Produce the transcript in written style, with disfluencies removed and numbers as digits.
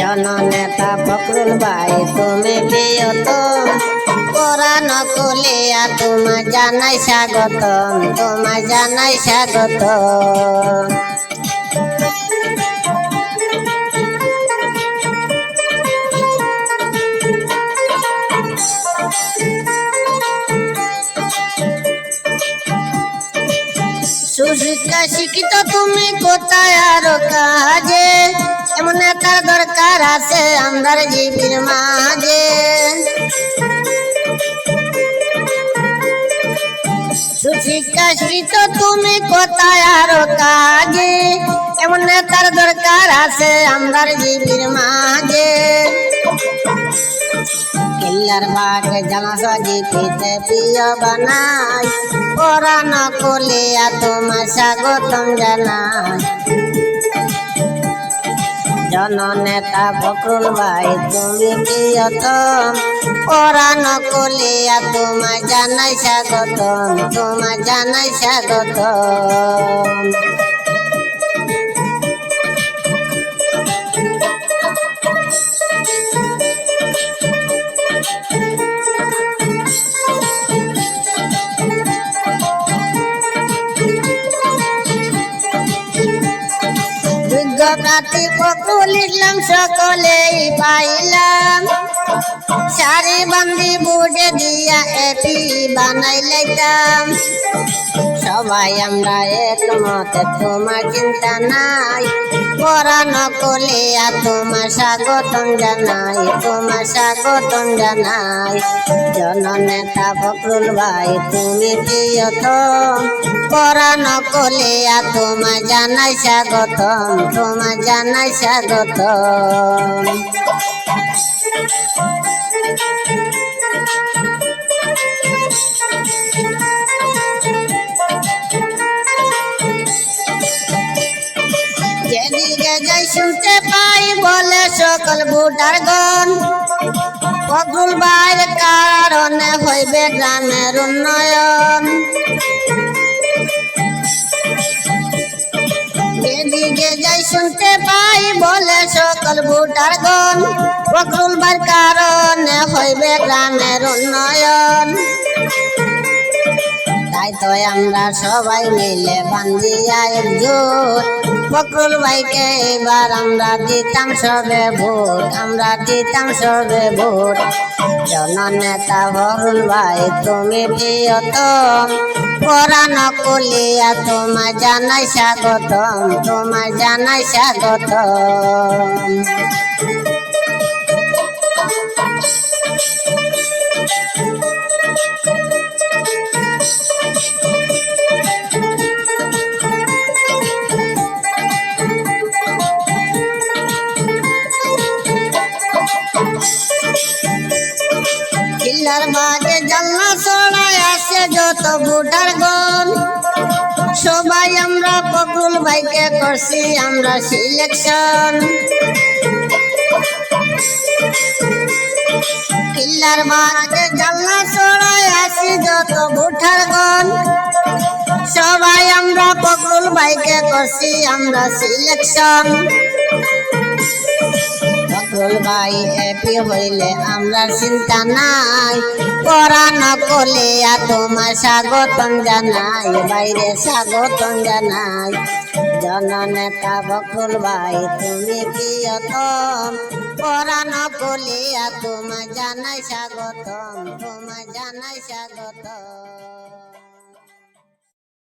জননেতা ফখরুল ভাই তুমি প্রিয়তম, কোরআন কুলিয়া তোমায় জানাই স্বাগতম, তোমায় জানাই স্বাগতম। সুশিক্ষা শিক্ষিত তুমি কোথায় আরো কাজে, এমন নেতার দরকার আছে আমরার জীবীর মাঝে। সুশিক্ষা শিক্ষিত তুমি কোথায় আরো কাজে, এমন নেতার দরকার আছে আমরার জীবীর মাঝে। কিল্লার বাগে জানা সাজিতে প্রিয় বানাই, কোরআন কুলিয়া তোমায় স্বাগতম জানাই। জননেতা ফখরুল ভাই তুমি প্রিয়তম, কোরআন কুলিয়া তোমায় জানাই স্বাগতম, তোমায় জানাই স্বাগতম। প্রার্থী ফখরুল ইসলাম সকলেই পাইলাম, সারি বান্দি বুড়ে দিয়া এপি বানাই লাইতাম। সবাই আমরা একমতে তোমার চিন্তা নাই, কোরআন কুলিয়া তোমার স্বাগতম জানাই, তোমার স্বাগতম জানাই। জননেতা ফখরুল ভাই তুমি প্রিয়তম, কোরআন কুলিয়া তোমায় জানাই স্বাগতম, তোমায় জানাই স্বাগতম। যেদিকে যাই শুনতে পাই বলে সকল ভোটারগণ, ফখরুল ভাইয়ের কারণে হইবে গ্রামের উন্নয়ন। যেদিকে যাই শুনতে পাই বলে সকল ভোটারগণ, ফখরুল ভাইয়ের কারণে হইবে গ্রামের উন্নয়ন। তাই তো আমরা সবাই মিলে বান্ধিয়া একজোট, ফখরুল ভাইকে এবার আমরা দিতাম সবে ভোট, আমরা দিতাম সবে ভোট। জননেতা ফখরুল ভাই তুমি প্রিয়তম, কোরআন কুলিয়া তোমায় জানাই স্বাগতম, তোমায় জানাই স্বাগতম। কিল্লার বাগে জানলা ছড়ায় আছে যত ভোটারগণ, সবাই আমরা ফখরুল ভাইকে করছি আমরা সিলেকশন। কিল্লার বাগে জানলা ছড়ায় আছে যত ভোটারগণ, সবাই আমরা ফখরুল ভাইকে করছি আমরা সিলেকশন। ফখরুল ভাই হ্যাপি হইলে আমরা চিন্তা নাই, কোরআন কুলিয়া তোমায় স্বাগতম জানাই, বাইরে স্বাগতম জানাই। জননেতা ফখরুল ভাই তুমি প্রিয়তম, কোরআন কুলিয়া তোমায় জানাই স্বাগতম, তোমায় জানাই স্বাগতম।